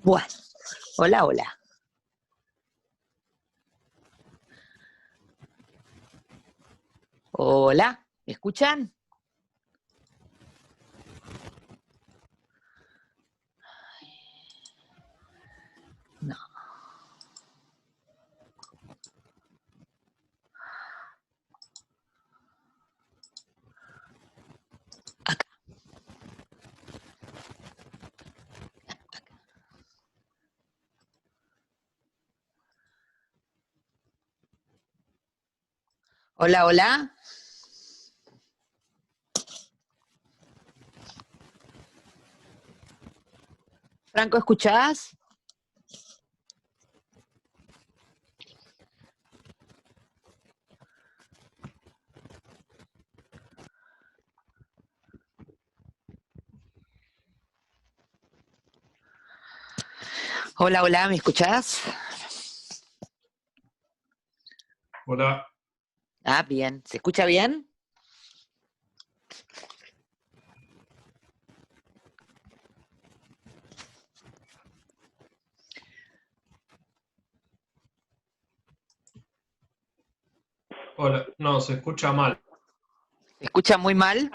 Bueno, hola, hola. Hola, ¿me escuchan? No. Acá. Hola, hola. Franco, ¿escuchás? Hola, hola, ¿me escuchás? Hola. Ah, bien. ¿Se escucha bien? Hola. No, se escucha mal. ¿Se escucha muy mal?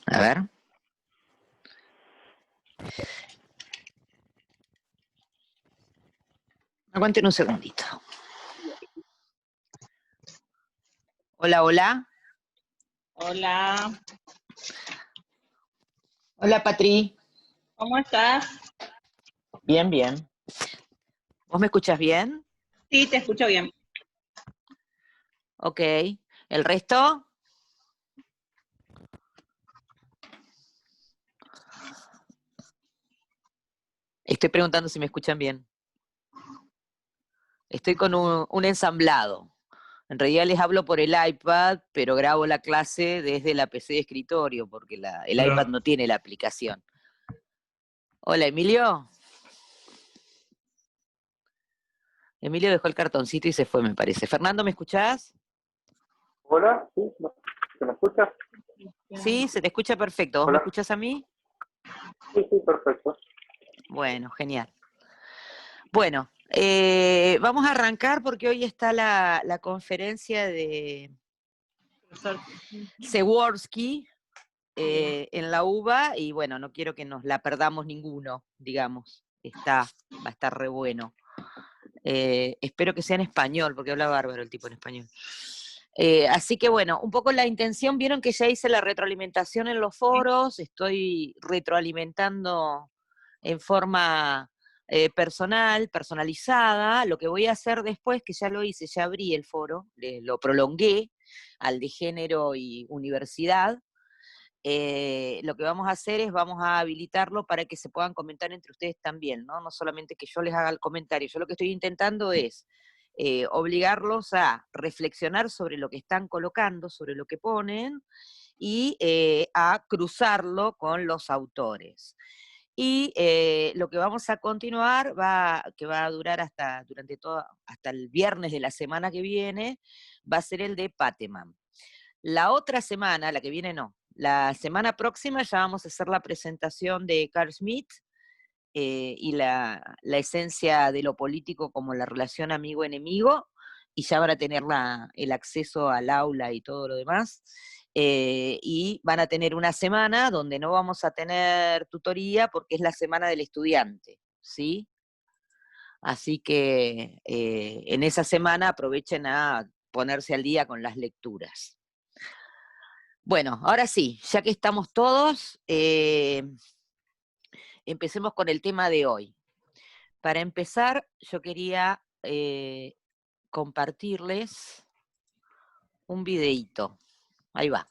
A ver. Aguanten un segundito. Hola, hola. Hola, Hola, Patri. ¿cómo estás? Bien, bien. ¿Vos me escuchás bien? Sí, te escucho bien. Ok. ¿El resto? Estoy preguntando si me escuchan bien. Estoy con un ensamblado. En realidad les hablo por el iPad, pero grabo la clase desde la PC de escritorio, porque el iPad Hola. no tiene la aplicación. Hola, Emilio. Emilio dejó el cartoncito y se fue, me parece. Fernando, ¿me escuchás? Hola, ¿sí? ¿Se me escucha? Sí, se te escucha perfecto. ¿Vos me Hola. escuchás a mí? Sí, sí, perfecto. Bueno, genial. Bueno, vamos a arrancar porque hoy está la conferencia de Seworski en la UBA y bueno, no quiero que nos la perdamos ninguno, digamos. Va a estar re bueno. Espero que sea en español, porque habla bárbaro el tipo en español. Así que bueno, un poco la intención, vieron que ya hice la retroalimentación en los foros, estoy retroalimentando en forma personalizada. Lo que voy a hacer después, que ya lo hice, ya abrí el foro, lo prolongué al de género y universidad. Lo que vamos a hacer es vamos a habilitarlo para que se puedan comentar entre ustedes también, ¿no? No solamente que yo les haga el comentario. Yo lo que estoy intentando es obligarlos a reflexionar sobre lo que están colocando, sobre lo que ponen, y a cruzarlo con los autores. Y lo que vamos a continuar, que va a durar hasta el viernes de la semana que viene, va a ser el de Pateman. La otra semana, la que viene no, la semana próxima ya vamos a hacer la presentación de Carl Schmitt y la esencia de lo político como la relación amigo-enemigo, y ya van a tener el acceso al aula y todo lo demás. Y van a tener una semana donde no vamos a tener tutoría porque es la semana del estudiante, ¿sí? Así que en esa semana aprovechen a ponerse al día con las lecturas. Bueno, ahora sí, ya que estamos todos, empecemos con el tema de hoy. Para empezar, yo quería compartirles un videíto. Ahí va.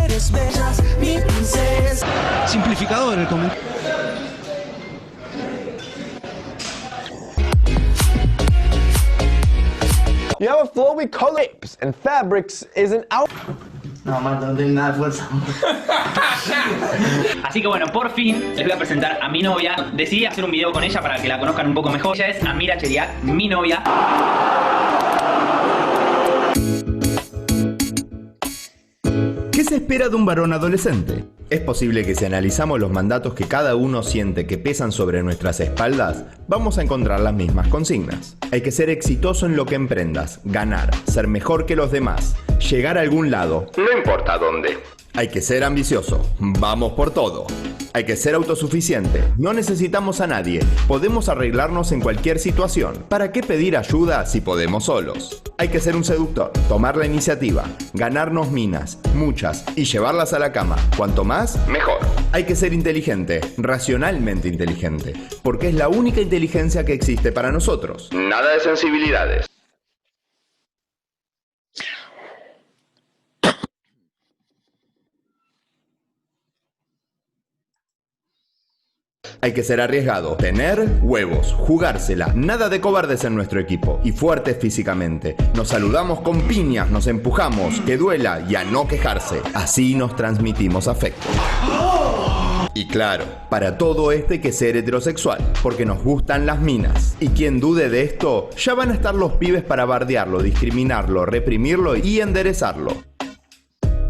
Eres bella, mi princesa. Simplificador el comentario. You have a flowy color lips and fabrics is an out. No, man, no tiene nada de fuerza. Así que bueno, por fin les voy a presentar a mi novia. Decidí hacer un video con ella para que la conozcan un poco mejor. Ella es Amira Cheriak, mi novia. ¿Qué se espera de un varón adolescente? Es posible que si analizamos los mandatos que cada uno siente que pesan sobre nuestras espaldas, vamos a encontrar las mismas consignas. Hay que ser exitoso en lo que emprendas, ganar, ser mejor que los demás, llegar a algún lado, no importa dónde. Hay que ser ambicioso, vamos por todo. Hay que ser autosuficiente, no necesitamos a nadie, podemos arreglarnos en cualquier situación. ¿Para qué pedir ayuda si podemos solos? Hay que ser un seductor, tomar la iniciativa, ganarnos minas, muchas, y llevarlas a la cama. Cuanto más, mejor. Hay que ser inteligente, racionalmente inteligente, porque es la única inteligencia que existe para nosotros. Nada de sensibilidades. Hay que ser arriesgado, tener huevos, jugársela, nada de cobardes en nuestro equipo y fuertes físicamente. Nos saludamos con piñas, nos empujamos, que duela y a no quejarse. Así nos transmitimos afecto. Y claro, para todo esto hay que ser heterosexual, porque nos gustan las minas. Y quien dude de esto, ya van a estar los pibes para bardearlo, discriminarlo, reprimirlo y enderezarlo.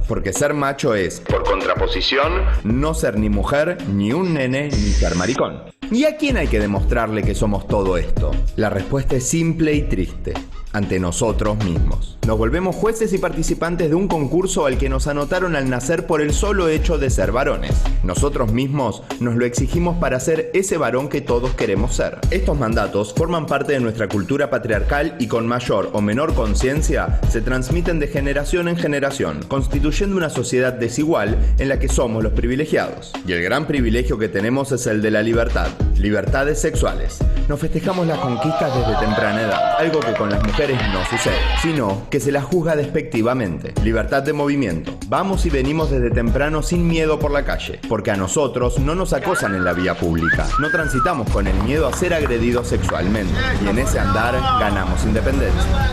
Porque ser macho es, por contraposición, no ser ni mujer, ni un nene, ni ser maricón. ¿Y a quién hay que demostrarle que somos todo esto? La respuesta es simple y triste. Ante nosotros mismos. Nos volvemos jueces y participantes de un concurso al que nos anotaron al nacer por el solo hecho de ser varones. Nosotros mismos nos lo exigimos para ser ese varón que todos queremos ser. Estos mandatos forman parte de nuestra cultura patriarcal y con mayor o menor conciencia se transmiten de generación en generación, constituyendo una sociedad desigual en la que somos los privilegiados. Y el gran privilegio que tenemos es el de la libertad. Libertades sexuales. Nos festejamos las conquistas desde temprana edad, algo que con las mujeres no sucede, sino que se las juzga despectivamente. Libertad de movimiento. Vamos y venimos desde temprano sin miedo por la calle, porque a nosotros no nos acosan en la vía pública. No transitamos con el miedo a ser agredidos sexualmente, y en ese andar ganamos independencia.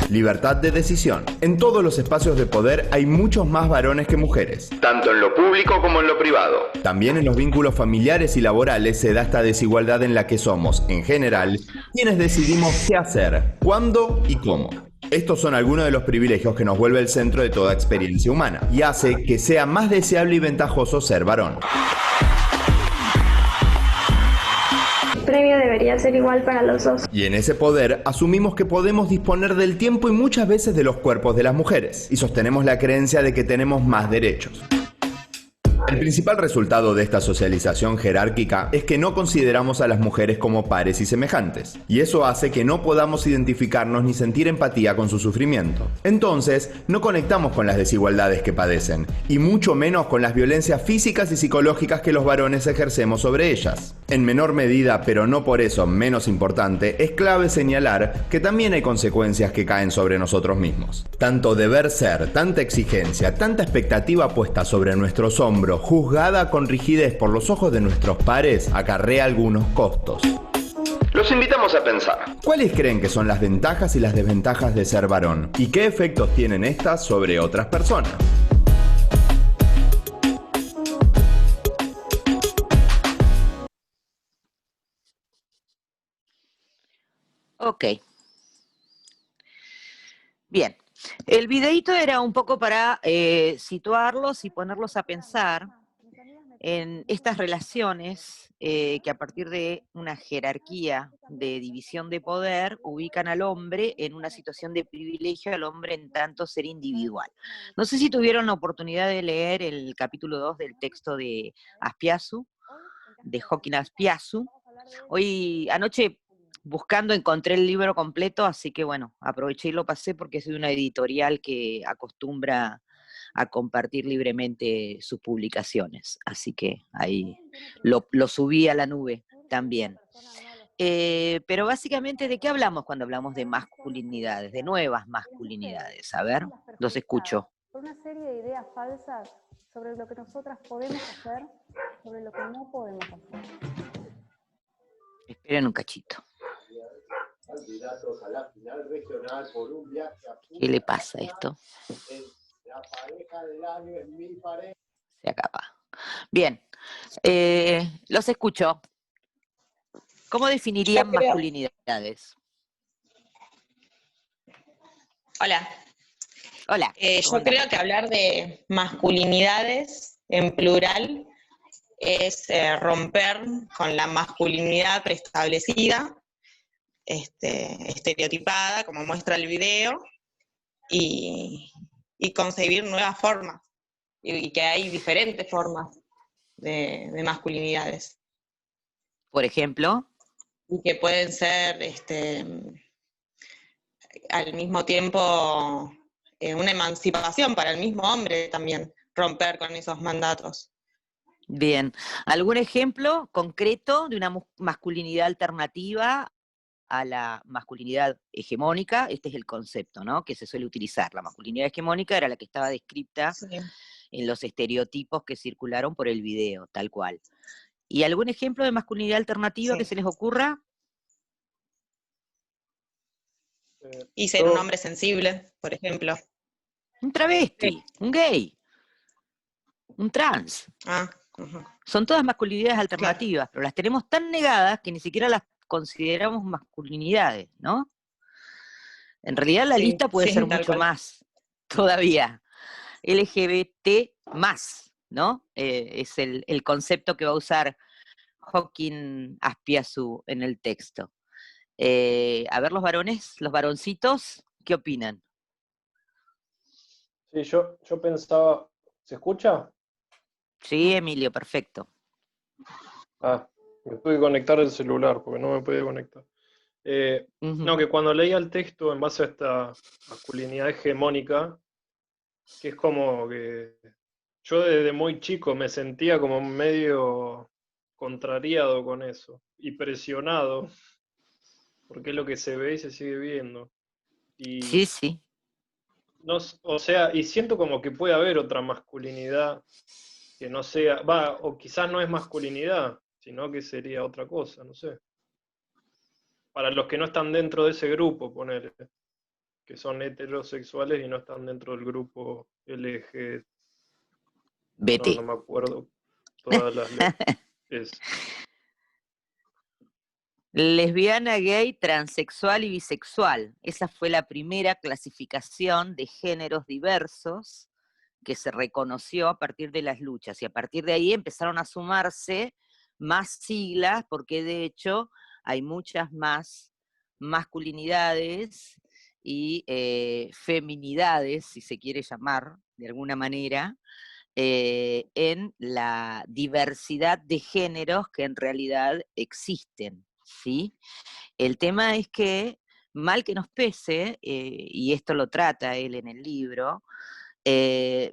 Libertad de decisión. En todos los espacios de poder hay muchos más varones que mujeres, tanto en lo público como en lo privado. También en los vínculos familiares y laborales se da esta desigualdad en la que somos, en general, quienes decidimos qué hacer, cuándo y cómo. Estos son algunos de los privilegios que nos vuelve el centro de toda experiencia humana y hace que sea más deseable y ventajoso ser varón. El premio debería ser igual para los dos. Y en ese poder asumimos que podemos disponer del tiempo y muchas veces de los cuerpos de las mujeres, y sostenemos la creencia de que tenemos más derechos. El principal resultado de esta socialización jerárquica es que no consideramos a las mujeres como pares y semejantes, y eso hace que no podamos identificarnos ni sentir empatía con su sufrimiento. Entonces, no conectamos con las desigualdades que padecen, y mucho menos con las violencias físicas y psicológicas que los varones ejercemos sobre ellas. En menor medida, pero no por eso menos importante, es clave señalar que también hay consecuencias que caen sobre nosotros mismos. Tanto deber ser, tanta exigencia, tanta expectativa puesta sobre nuestros hombros, juzgada con rigidez por los ojos de nuestros pares, acarrea algunos costos. Los invitamos a pensar. ¿Cuáles creen que son las ventajas y las desventajas de ser varón? ¿Y qué efectos tienen estas sobre otras personas? Ok. Bien. El videíto era un poco para situarlos y ponerlos a pensar en estas relaciones que a partir de una jerarquía de división de poder ubican al hombre en una situación de privilegio, al hombre en tanto ser individual. No sé si tuvieron la oportunidad de leer el capítulo 2 del texto de Azpiazu, de Joaquín Azpiazu. Hoy, anoche, buscando encontré el libro completo, así que bueno, aproveché y lo pasé porque es de una editorial que acostumbra a compartir libremente sus publicaciones, así que ahí lo subí a la nube también. Pero básicamente, ¿de qué hablamos cuando hablamos de masculinidades, de nuevas masculinidades? A ver, los escucho. Por una serie de ideas falsas sobre lo que nosotras podemos hacer, sobre lo que no podemos hacer. Esperen un cachito. ¿Qué le pasa a esto? Se acaba. Bien, los escucho. ¿Cómo definirían masculinidades? Hola. Hola. Yo creo que hablar de masculinidades en plural es romper con la masculinidad preestablecida, estereotipada, como muestra el video, y concebir nuevas formas, y que hay diferentes formas de masculinidades. Por ejemplo. Y que pueden ser al mismo tiempo una emancipación para el mismo hombre también, romper con esos mandatos. Bien. ¿Algún ejemplo concreto de una masculinidad alternativa a la masculinidad hegemónica? Este es el concepto, ¿no?, que se suele utilizar. La masculinidad hegemónica era la que estaba descrita en los estereotipos que circularon por el video, tal cual. ¿Y algún ejemplo de masculinidad alternativa que se les ocurra? Y ser un hombre sensible, por ejemplo. Un travesti, un gay, un trans. Son todas masculinidades alternativas, pero las tenemos tan negadas que ni siquiera las consideramos masculinidades, ¿no? En realidad la lista puede ser mucho más todavía. LGBT más, ¿no? Es el concepto que va a usar Hawking Aspiazu en el texto. A ver, los varones, los varoncitos, ¿qué opinan? Sí, yo pensaba, ¿se escucha? Sí, Emilio, perfecto. Me tuve que conectar el celular porque no me podía conectar. No, que cuando leía el texto en base a esta masculinidad hegemónica, que es como que yo desde muy chico me sentía como medio contrariado con eso y presionado, porque es lo que se ve y se sigue viendo. Y sí. No, o sea, y siento como que puede haber otra masculinidad que no sea, o quizás no es masculinidad, sino que sería otra cosa, no sé. Para los que no están dentro de ese grupo, ponele, que son heterosexuales y no están dentro del grupo LGBT. No me acuerdo todas las letras. Lesbiana, gay, transexual y bisexual. Esa fue la primera clasificación de géneros diversos que se reconoció a partir de las luchas, y a partir de ahí empezaron a sumarse más siglas, porque de hecho hay muchas más masculinidades y feminidades, si se quiere llamar de alguna manera, en la diversidad de géneros que en realidad existen, ¿sí? El tema es que, mal que nos pese, y esto lo trata él en el libro,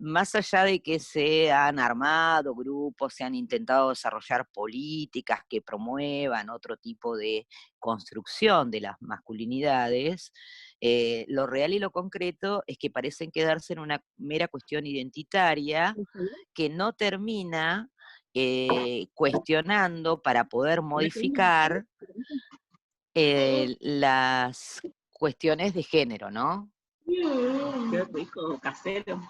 más allá de que se han armado grupos, se han intentado desarrollar políticas que promuevan otro tipo de construcción de las masculinidades, lo real y lo concreto es que parecen quedarse en una mera cuestión identitaria que no termina cuestionando para poder modificar las cuestiones de género, ¿no? Qué rico, casero.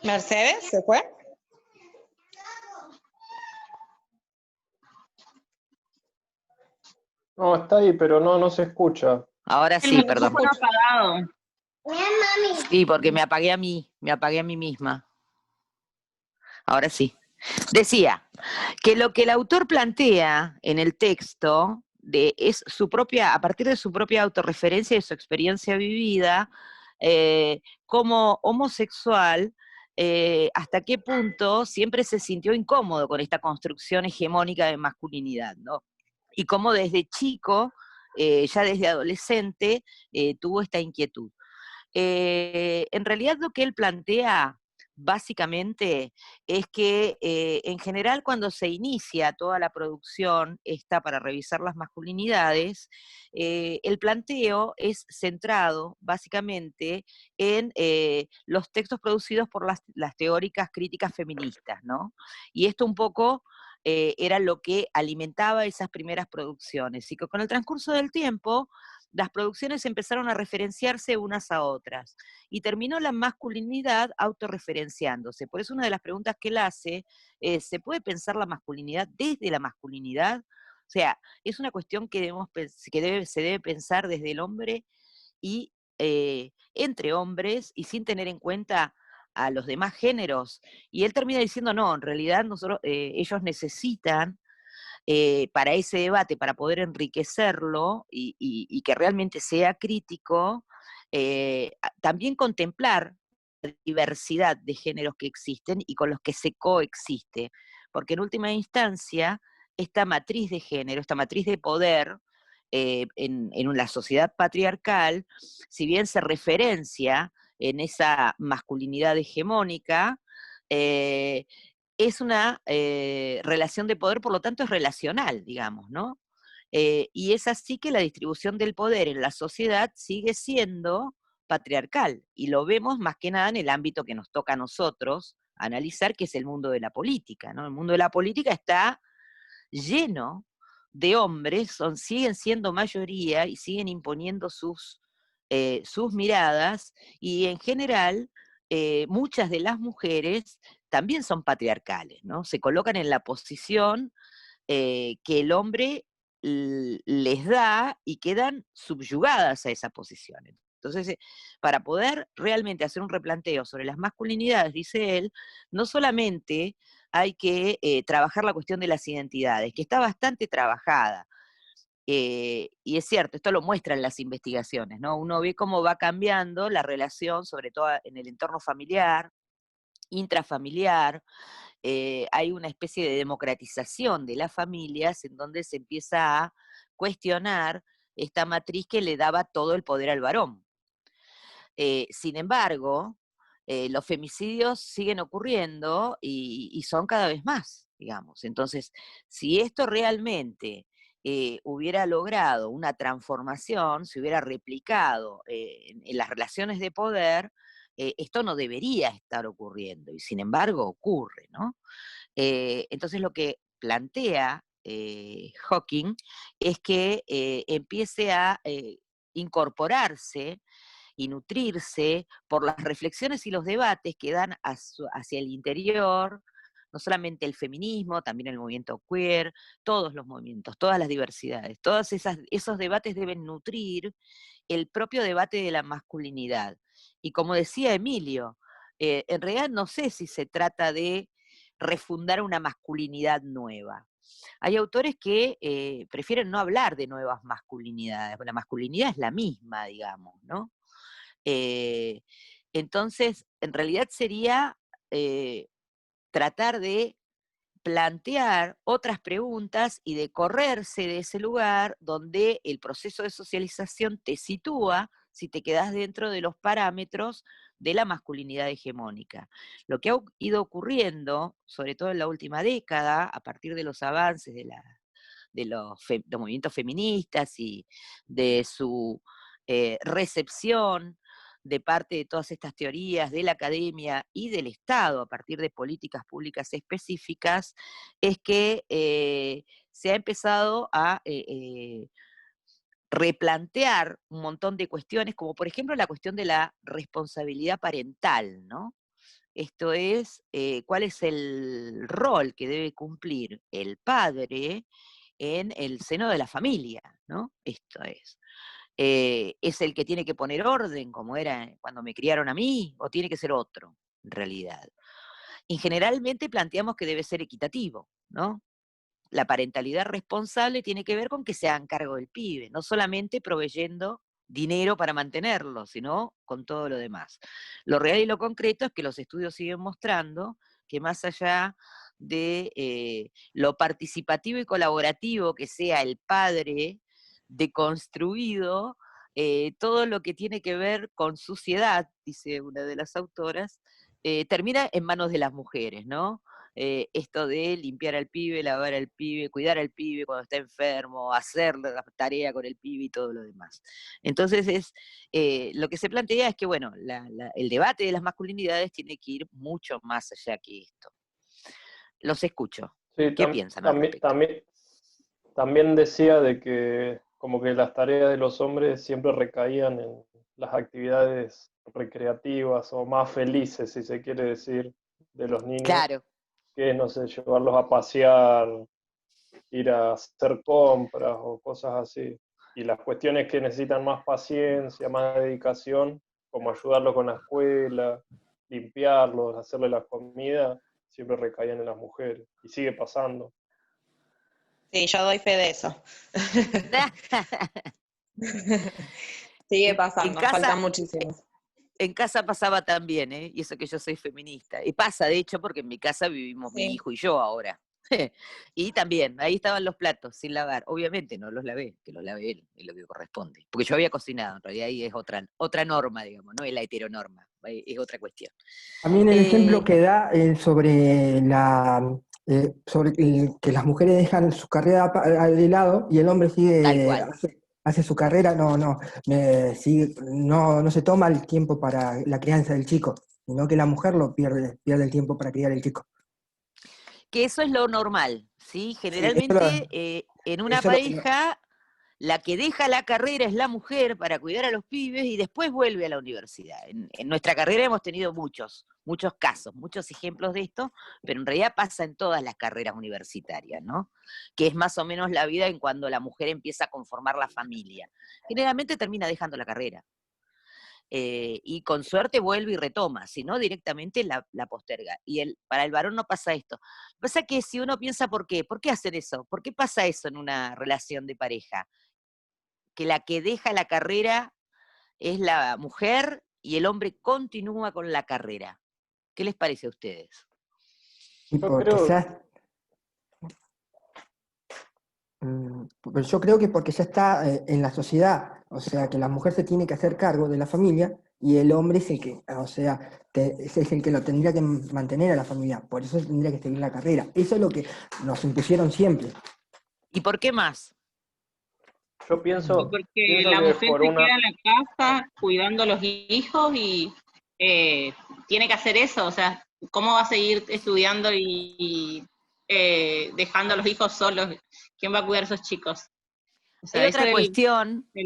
¿Mercedes se fue? No, está ahí, pero no se escucha. Ahora sí, perdón. El micrófono apagado. Sí, porque me apagué a mí misma. Ahora sí. Decía que lo que el autor plantea en el texto es su propia, a partir de su propia autorreferencia y de su experiencia vivida, como homosexual, hasta qué punto siempre se sintió incómodo con esta construcción hegemónica de masculinidad, ¿no? Y cómo desde chico, ya desde adolescente, tuvo esta inquietud. En realidad lo que él plantea básicamente es que en general cuando se inicia toda la producción esta para revisar las masculinidades, el planteo es centrado básicamente en los textos producidos por las teóricas críticas feministas, ¿no? Y esto un poco era lo que alimentaba esas primeras producciones, y que con el transcurso del tiempo las producciones empezaron a referenciarse unas a otras, y terminó la masculinidad autorreferenciándose. Por eso una de las preguntas que él hace es, ¿se puede pensar la masculinidad desde la masculinidad? O sea, es una cuestión que, se debe pensar desde el hombre y entre hombres, y sin tener en cuenta a los demás géneros. Y él termina diciendo, no, en realidad ellos necesitan para ese debate, para poder enriquecerlo y que realmente sea crítico, también contemplar la diversidad de géneros que existen y con los que se coexiste, porque en última instancia, esta matriz de género, esta matriz de poder, en la sociedad patriarcal, si bien se referencia en esa masculinidad hegemónica, es una relación de poder, por lo tanto es relacional, digamos, ¿no? Y es así que la distribución del poder en la sociedad sigue siendo patriarcal, y lo vemos más que nada en el ámbito que nos toca a nosotros analizar, que es el mundo de la política, ¿no? El mundo de la política está lleno de hombres, siguen siendo mayoría y siguen imponiendo sus miradas, y en general muchas de las mujeres también son patriarcales, ¿no? Se colocan en la posición que el hombre les da y quedan subyugadas a esa posición. Entonces, para poder realmente hacer un replanteo sobre las masculinidades, dice él, no solamente hay que trabajar la cuestión de las identidades, que está bastante trabajada, y es cierto, esto lo muestran las investigaciones, ¿no? Uno ve cómo va cambiando la relación, sobre todo en el entorno familiar, intrafamiliar. Hay una especie de democratización de las familias en donde se empieza a cuestionar esta matriz que le daba todo el poder al varón. Sin embargo, los femicidios siguen ocurriendo y son cada vez más, digamos. Entonces, si esto realmente hubiera logrado una transformación, se hubiera replicado en las relaciones de poder, esto no debería estar ocurriendo, y sin embargo ocurre, ¿no? Entonces lo que plantea Hawking es que empiece a incorporarse y nutrirse por las reflexiones y los debates que dan hacia el interior, no solamente el feminismo, también el movimiento queer, todos los movimientos, todas las diversidades, todos esos debates deben nutrir el propio debate de la masculinidad. Y como decía Emilio, en realidad no sé si se trata de refundar una masculinidad nueva. Hay autores que prefieren no hablar de nuevas masculinidades, la masculinidad es la misma, digamos, ¿no? Entonces, en realidad sería tratar de plantear otras preguntas y de correrse de ese lugar donde el proceso de socialización te sitúa si te quedás dentro de los parámetros de la masculinidad hegemónica. Lo que ha ido ocurriendo, sobre todo en la última década, a partir de los avances de los movimientos feministas y de su recepción de parte de todas estas teorías de la academia y del Estado a partir de políticas públicas específicas, es que se ha empezado a replantear un montón de cuestiones, como por ejemplo la cuestión de la responsabilidad parental, ¿no? Esto es, cuál es el rol que debe cumplir el padre en el seno de la familia, ¿no? Esto es el que tiene que poner orden, como era cuando me criaron a mí, o tiene que ser otro, en realidad. Y generalmente planteamos que debe ser equitativo, ¿no? La parentalidad responsable tiene que ver con que se hagan cargo del pibe, no solamente proveyendo dinero para mantenerlo, sino con todo lo demás. Lo real y lo concreto es que los estudios siguen mostrando que más allá de lo participativo y colaborativo que sea el padre deconstruido, todo lo que tiene que ver con suciedad, dice una de las autoras, termina en manos de las mujeres, ¿no? Esto de limpiar al pibe, lavar al pibe, cuidar al pibe cuando está enfermo, hacer la tarea con el pibe y todo lo demás. Entonces, lo que se plantea es que, bueno, el debate de las masculinidades tiene que ir mucho más allá que esto. Los escucho. Sí, ¿Qué piensan al respecto? también decía de que como que las tareas de los hombres siempre recaían en las actividades recreativas o más felices, si se quiere decir, de los niños. Claro. Que es, no sé, llevarlos a pasear, ir a hacer compras o cosas así. Y las cuestiones que necesitan más paciencia, más dedicación, como ayudarlos con la escuela, limpiarlos, hacerle la comida, siempre recaían en las mujeres. Y sigue pasando. Sí, yo doy fe de eso. Sigue pasando, falta muchísimo. En casa pasaba también, ¿eh? Y eso que yo soy feminista. Y pasa, de hecho, porque en mi casa vivimos mi hijo y yo ahora. Y también, ahí estaban los platos sin lavar. Obviamente no los lavé, que los lave él, es lo que corresponde. Porque yo había cocinado, en realidad ahí es otra norma, digamos, no es la heteronorma, es otra cuestión. También el ejemplo que da sobre que las mujeres dejan su carrera de lado y el hombre sigue, hace su carrera, no se toma el tiempo para la crianza del chico, sino que la mujer pierde el tiempo para criar el chico. Que eso es lo normal, ¿sí? Generalmente en una pareja la que deja la carrera es la mujer para cuidar a los pibes y después vuelve a la universidad. En nuestra carrera hemos tenido muchos casos, muchos ejemplos de esto, pero en realidad pasa en todas las carreras universitarias, ¿no? Que es más o menos la vida en cuando la mujer empieza a conformar la familia. Generalmente termina dejando la carrera. Y con suerte vuelve y retoma, si no directamente la posterga. Y para el varón no pasa esto. Pasa que si uno piensa ¿por qué hacen eso? ¿Por qué pasa eso en una relación de pareja? Que la que deja la carrera es la mujer y el hombre continúa con la carrera. ¿Qué les parece a ustedes? Yo creo que porque ya está en la sociedad, o sea, que la mujer se tiene que hacer cargo de la familia y el hombre es el que, es el que lo tendría que mantener a la familia, por eso tendría que seguir la carrera. Eso es lo que nos impusieron siempre. ¿Y por qué más? Yo pienso... Porque la mujer se queda en la casa cuidando a los hijos y tiene que hacer eso, o sea, ¿cómo va a seguir estudiando y dejando a los hijos solos? ¿Quién va a cuidar a esos chicos? O sea, hay otra cuestión que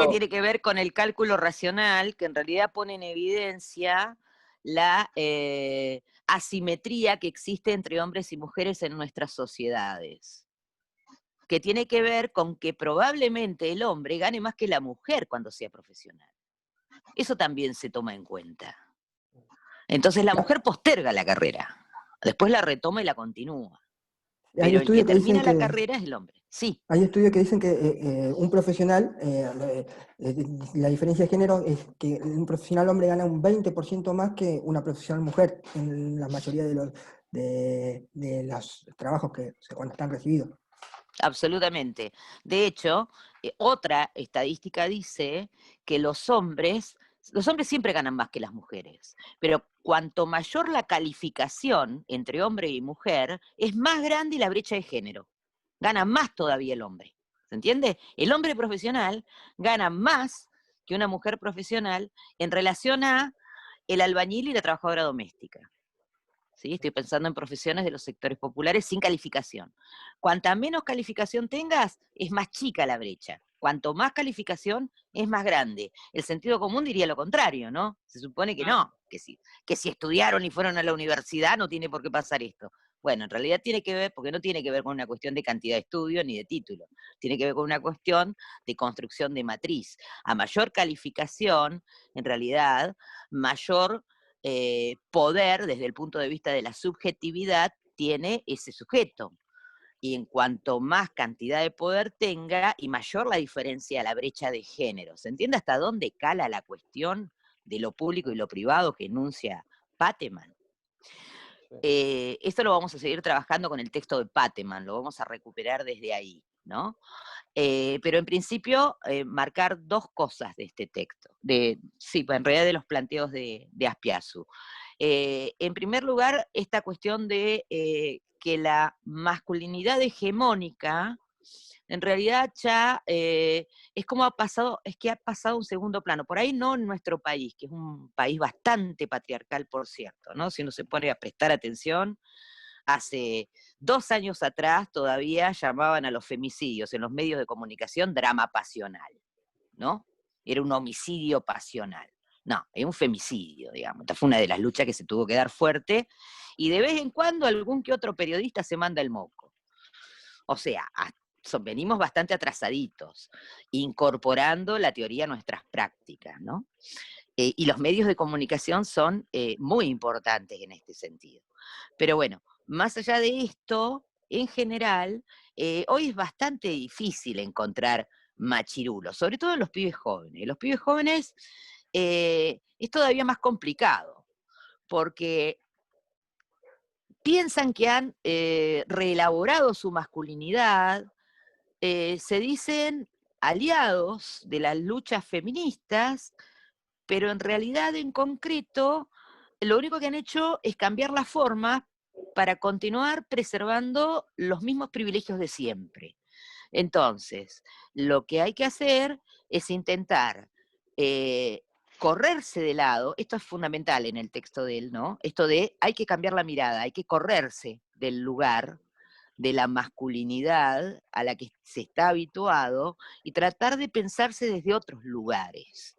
tiene que ver con el cálculo racional, que en realidad pone en evidencia la asimetría que existe entre hombres y mujeres en nuestras sociedades, que tiene que ver con que probablemente el hombre gane más que la mujer cuando sea profesional. Eso también se toma en cuenta. Entonces la mujer posterga la carrera, después la retoma y la continúa. Pero el que termina la carrera es el hombre. Sí. Hay estudios que dicen que un profesional, la diferencia de género es que un profesional hombre gana un 20% más que una profesional mujer en la mayoría de los trabajos cuando están recibidos. Absolutamente. De hecho, otra estadística dice que los hombres siempre ganan más que las mujeres, pero cuanto mayor la calificación entre hombre y mujer, es más grande la brecha de género. Gana más todavía el hombre. ¿Se entiende? El hombre profesional gana más que una mujer profesional en relación a el albañil y la trabajadora doméstica. ¿Sí? Estoy pensando en profesiones de los sectores populares sin calificación. Cuanta menos calificación tengas, es más chica la brecha. Cuanto más calificación, es más grande. El sentido común diría lo contrario, ¿no? Se supone que no, que si estudiaron y fueron a la universidad no tiene por qué pasar esto. Bueno, en realidad tiene que ver, porque no tiene que ver con una cuestión de cantidad de estudio ni de título, tiene que ver con una cuestión de construcción de matriz. A mayor calificación, en realidad, mayor poder desde el punto de vista de la subjetividad tiene ese sujeto. Y en cuanto más cantidad de poder tenga, y mayor la diferencia de la brecha de género. ¿Se entiende hasta dónde cala la cuestión de lo público y lo privado que enuncia Pateman? Esto lo vamos a seguir trabajando con el texto de Pateman, lo vamos a recuperar desde ahí, ¿no? Pero en principio, marcar dos cosas de este texto, sí, en realidad de los planteos de Azpiazu. En primer lugar, esta cuestión de que la masculinidad hegemónica, en realidad ya es como es que ha pasado a un segundo plano. Por ahí no en nuestro país, que es un país bastante patriarcal, por cierto, ¿no? Si uno se pone a prestar atención, hace 2 años atrás todavía llamaban a los femicidios en los medios de comunicación drama pasional, ¿no? Era un homicidio pasional. No, es un femicidio, digamos. Esta fue una de las luchas que se tuvo que dar fuerte, y de vez en cuando algún que otro periodista se manda el moco. O sea, venimos bastante atrasaditos, incorporando la teoría a nuestras prácticas, ¿no? Y los medios de comunicación son muy importantes en este sentido. Pero bueno, más allá de esto, en general, hoy es bastante difícil encontrar machirulos, sobre todo en los pibes jóvenes. Los pibes jóvenes es todavía más complicado, porque piensan que han reelaborado su masculinidad, se dicen aliados de las luchas feministas, pero en realidad, en concreto, lo único que han hecho es cambiar la forma para continuar preservando los mismos privilegios de siempre. Entonces, lo que hay que hacer es intentar correrse de lado. Esto es fundamental en el texto de él, ¿no? Esto de hay que cambiar la mirada, hay que correrse del lugar de la masculinidad a la que se está habituado y tratar de pensarse desde otros lugares.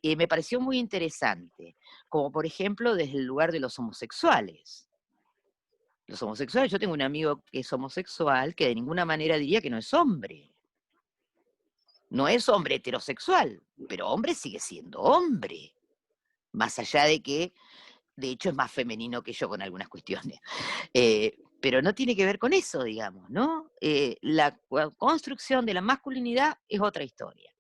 Me pareció muy interesante, como por ejemplo desde el lugar de los homosexuales. Los homosexuales, yo tengo un amigo que es homosexual que de ninguna manera diría que no es hombre. No es hombre heterosexual, pero hombre sigue siendo hombre. Más allá de que, de hecho, es más femenino que yo con algunas cuestiones. Pero no tiene que ver con eso, digamos, ¿no? La construcción de la masculinidad es otra historia.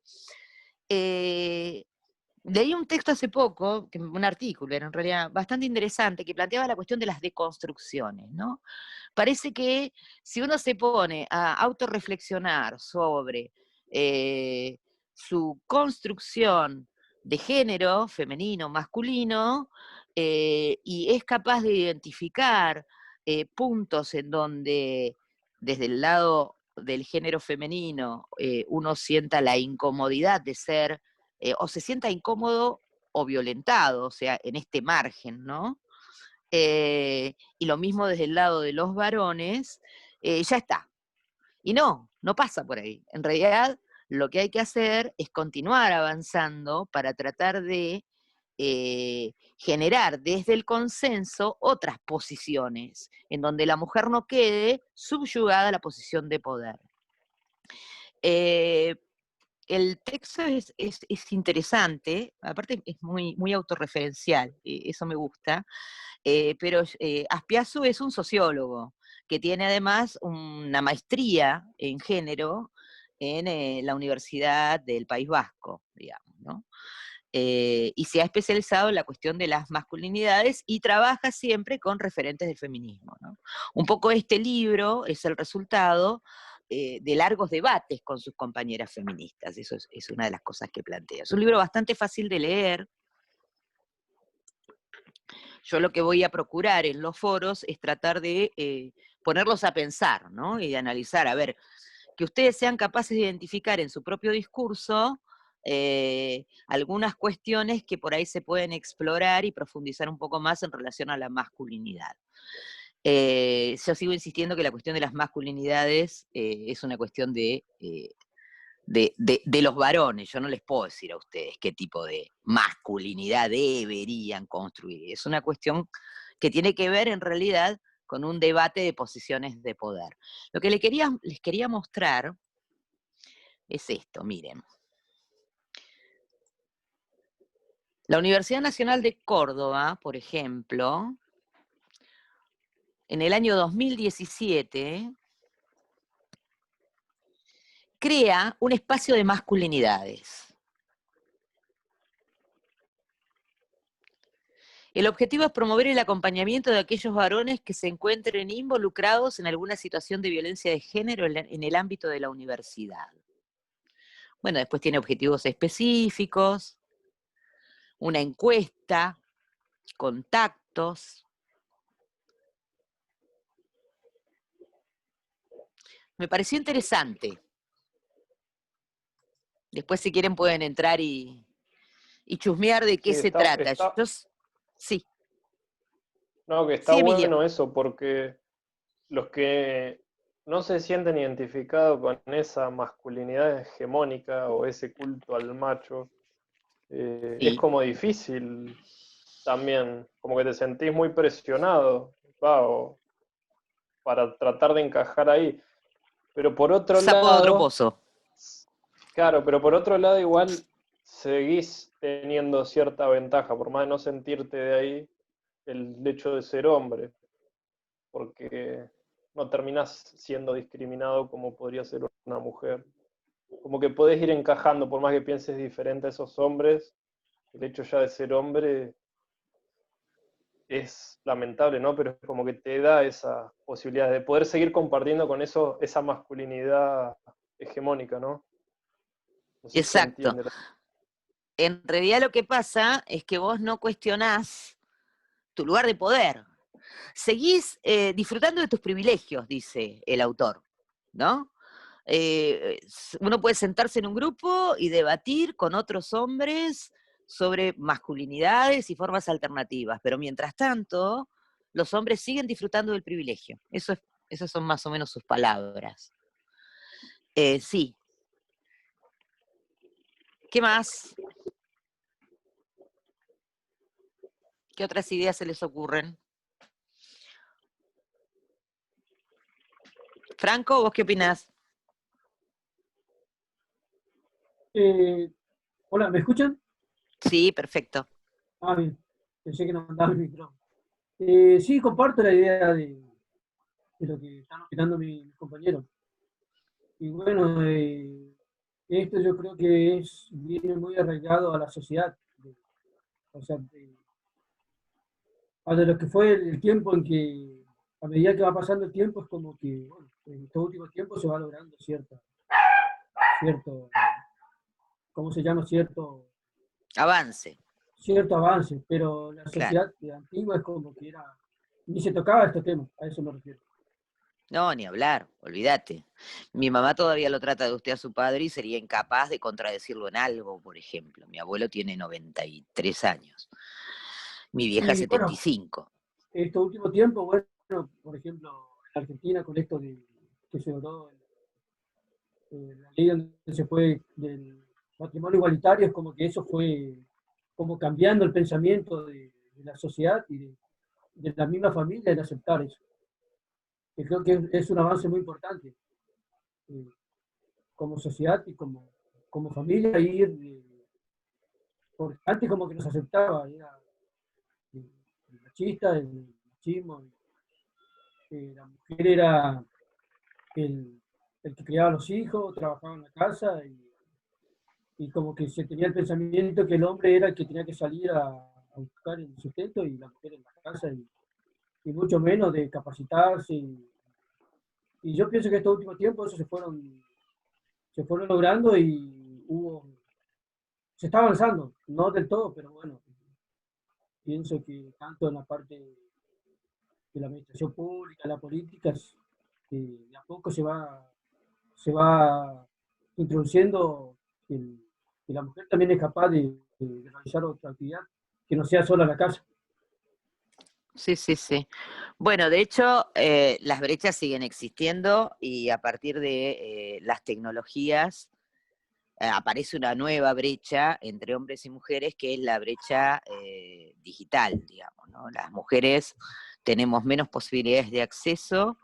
Leí un texto hace poco, un artículo, era en realidad bastante interesante, que planteaba la cuestión de las deconstrucciones, ¿no? Parece que si uno se pone a autorreflexionar sobre su construcción de género, femenino, masculino, y es capaz de identificar puntos en donde, desde el lado del género femenino, uno sienta la incomodidad de ser, o se sienta incómodo o violentado, o sea, en este margen, ¿no? Y lo mismo desde el lado de los varones, ya está. Y no pasa por ahí. En realidad, lo que hay que hacer es continuar avanzando para tratar de generar desde el consenso otras posiciones, en donde la mujer no quede subyugada a la posición de poder. El texto es interesante, aparte es muy autorreferencial, eso me gusta, pero Azpiazu es un sociólogo que tiene además una maestría en género en la Universidad del País Vasco, digamos, ¿no? Y se ha especializado en la cuestión de las masculinidades y trabaja siempre con referentes del feminismo, ¿no? Un poco este libro es el resultado de largos debates con sus compañeras feministas, eso es una de las cosas que plantea. Es un libro bastante fácil de leer. Yo lo que voy a procurar en los foros es tratar de ponerlos a pensar, ¿no? Y de analizar, a ver, que ustedes sean capaces de identificar en su propio discurso algunas cuestiones que por ahí se pueden explorar y profundizar un poco más en relación a la masculinidad. Yo sigo insistiendo que la cuestión de las masculinidades es una cuestión de los varones. Yo no les puedo decir a ustedes qué tipo de masculinidad deberían construir. Es una cuestión que tiene que ver en realidad con un debate de posiciones de poder. Lo que les quería mostrar es esto, miren. La Universidad Nacional de Córdoba, por ejemplo, en el año 2017, crea un espacio de masculinidades. El objetivo es promover el acompañamiento de aquellos varones que se encuentren involucrados en alguna situación de violencia de género en el ámbito de la universidad. Bueno, después tiene objetivos específicos, una encuesta, contactos. Me pareció interesante. Después, si quieren, pueden entrar y chusmear de qué Sí, se trata. Sí. No, que está Sí, Emilia. bueno eso, porque los que no se sienten identificados con esa masculinidad hegemónica o ese culto al macho, es como difícil también, como que te sentís muy presionado, para tratar de encajar ahí. Pero por otro Sapo de otro lado, pozo. claro, pero por otro lado igual seguís teniendo cierta ventaja, por más de no sentirte de ahí, el hecho de ser hombre, porque no terminás siendo discriminado como podría ser una mujer. Como que podés ir encajando, por más que pienses diferente a esos hombres, el hecho ya de ser hombre es lamentable, ¿no? Pero es como que te da esa posibilidad de poder seguir compartiendo con eso, esa masculinidad hegemónica, ¿no? No sé si se Exacto. entiende. En realidad lo que pasa es que vos no cuestionás tu lugar de poder. Seguís disfrutando de tus privilegios, dice el autor, ¿no? Uno puede sentarse en un grupo y debatir con otros hombres sobre masculinidades y formas alternativas, pero mientras tanto, los hombres siguen disfrutando del privilegio. Esas son más o menos sus palabras. Sí. ¿Qué más? ¿Qué otras ideas se les ocurren? Franco, ¿vos qué opinás? Hola, ¿me escuchan? Sí, perfecto. Ah, bien. Pensé que no andaba el micrófono. Sí, comparto la idea de lo que están opinando mis compañeros. Y bueno, esto yo creo que viene muy arraigado a la sociedad. O sea, a de lo que fue el tiempo en que, a medida que va pasando el tiempo, es como que, bueno, en estos últimos tiempos se va logrando cierto, ¿cómo se llama? Avance. Cierto avance, pero la Claro. sociedad antigua es como que ni se tocaba este tema, a eso me refiero. No, ni hablar, olvídate. Mi mamá todavía lo trata de usted a su padre y sería incapaz de contradecirlo en algo, por ejemplo. Mi abuelo tiene 93 años, mi vieja Y bueno, 75. este último tiempo, bueno, por ejemplo, en Argentina con esto de que se logró la ley donde se fue del matrimonio igualitario, es como que eso fue como cambiando el pensamiento de la sociedad y de la misma familia en aceptar eso. Que creo que es un avance muy importante como sociedad y como familia ir, porque antes como que nos aceptaba, era el machista, el machismo, la mujer era el que criaba a los hijos, trabajaba en la casa y como que se tenía el pensamiento que el hombre era el que tenía que salir a buscar el sustento y la mujer en la casa y mucho menos de capacitarse. Y yo pienso que estos últimos tiempos eso se fueron logrando y se está avanzando, no del todo, pero bueno, pienso que tanto en la parte de la administración pública, la política, de a poco se va introduciendo que la mujer también es capaz de realizar otra actividad que no sea solo la casa. Sí, sí, sí. Bueno, de hecho, las brechas siguen existiendo y a partir de las tecnologías aparece una nueva brecha entre hombres y mujeres, que es la brecha digital, digamos, ¿no? Las mujeres tenemos menos posibilidades de acceso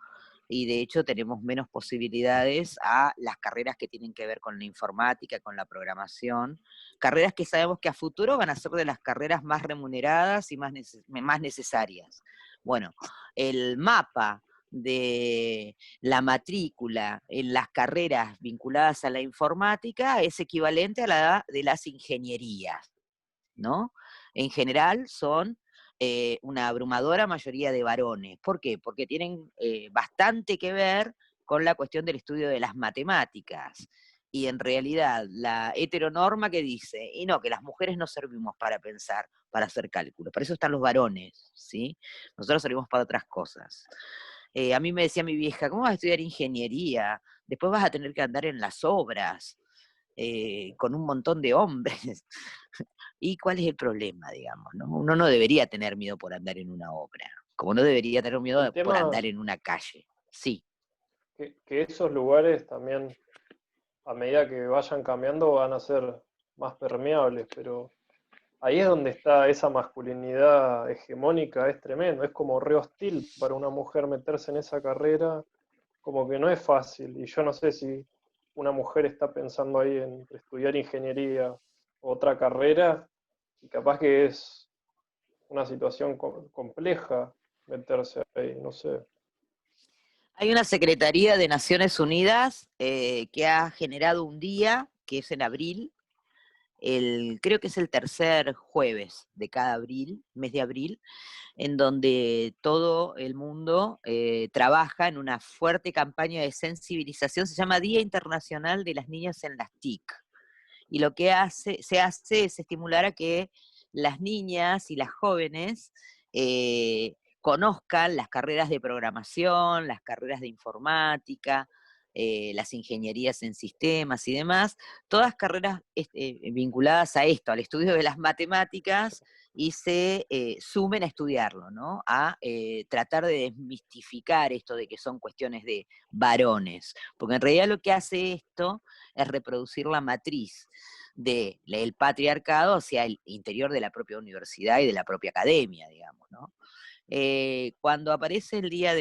y de hecho tenemos menos posibilidades a las carreras que tienen que ver con la informática, con la programación, carreras que sabemos que a futuro van a ser de las carreras más remuneradas y más necesarias. Bueno, el mapa de la matrícula en las carreras vinculadas a la informática es equivalente a la de las ingenierías, ¿no? En general son una abrumadora mayoría de varones. ¿Por qué? Porque tienen bastante que ver con la cuestión del estudio de las matemáticas. y en realidad la heteronorma que dice, y no, que las mujeres no servimos para pensar, para hacer cálculo, para eso están los varones, ¿sí? Nosotros servimos para otras cosas. A mí me decía mi vieja, ¿cómo vas a estudiar ingeniería? Después vas a tener que andar en las obras, con un montón de hombres. ¿Y cuál es el problema, digamos? ¿No? Uno no debería tener miedo por andar en una obra, como no debería tener miedo por tema, andar en una calle. Sí. Que esos lugares también, a medida que vayan cambiando, van a ser más permeables, pero ahí es donde está esa masculinidad hegemónica, es tremendo, es como re hostil para una mujer meterse en esa carrera, como que no es fácil, y yo no sé si una mujer está pensando ahí en estudiar ingeniería o otra carrera, y capaz que es una situación compleja meterse ahí, no sé. Hay una Secretaría de Naciones Unidas que ha generado un día, que es en abril, creo que es el tercer jueves de cada abril, mes de abril, en donde todo el mundo trabaja en una fuerte campaña de sensibilización, se llama Día Internacional de las Niñas en las TIC. Y lo que se hace es estimular a que las niñas y las jóvenes conozcan las carreras de programación, las carreras de informática, las ingenierías en sistemas y demás, todas carreras vinculadas a esto, al estudio de las matemáticas, y se sumen a estudiarlo, ¿no? A tratar de desmistificar esto de que son cuestiones de varones, porque en realidad lo que hace esto es reproducir la matriz del patriarcado hacia el interior de la propia universidad y de la propia academia, digamos, ¿no? Cuando aparece el día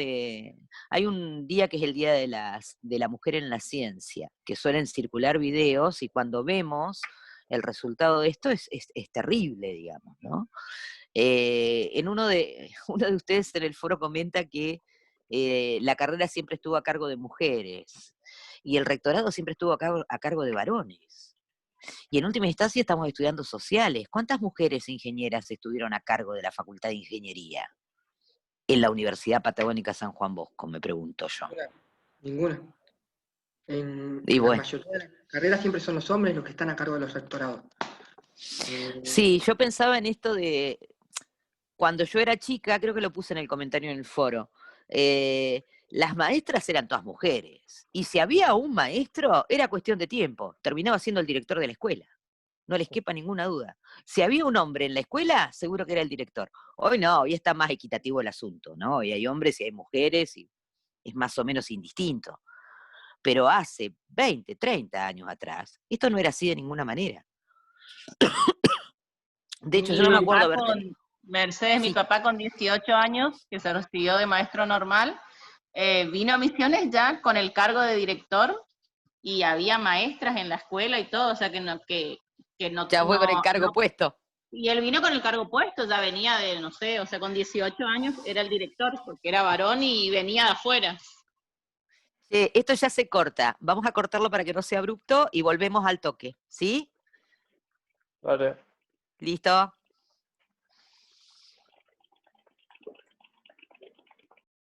hay un día que es el Día de la Mujer en la Ciencia, que suelen circular videos, y cuando vemos el resultado de esto es terrible, digamos, ¿no? Uno de ustedes en el foro comenta que la carrera siempre estuvo a cargo de mujeres, y el rectorado siempre estuvo a cargo de varones. Y en última instancia estamos estudiando sociales. ¿Cuántas mujeres ingenieras estuvieron a cargo de la Facultad de Ingeniería en la Universidad Patagónica San Juan Bosco, me pregunto yo? Ninguna. En Y la bueno. mayoría de las carreras siempre son los hombres los que están a cargo de los rectorados. Sí, yo pensaba en esto de, cuando yo era chica, creo que lo puse en el comentario en el foro, las maestras eran todas mujeres, y si había un maestro, era cuestión de tiempo, terminaba siendo el director de la escuela, no les quepa ninguna duda. Si había un hombre en la escuela, seguro que era el director. Hoy no, hoy está más equitativo el asunto, ¿no? Hoy hay hombres y hay mujeres, y es más o menos indistinto. Pero hace 20, 30 años atrás, esto no era así de ninguna manera. De hecho, yo no me acuerdo haber tenido. Mercedes, mi papá con 18 años, que se recibió de maestro normal, vino a Misiones ya con el cargo de director, y había maestras en la escuela y todo, o sea que no... Ya fue con el cargo puesto. Y él vino con el cargo puesto, ya venía de, no sé, o sea, con 18 años era el director, porque era varón y venía de afuera. Esto ya se corta, vamos a cortarlo para que no sea abrupto y volvemos al toque, ¿sí? Vale. ¿Listo?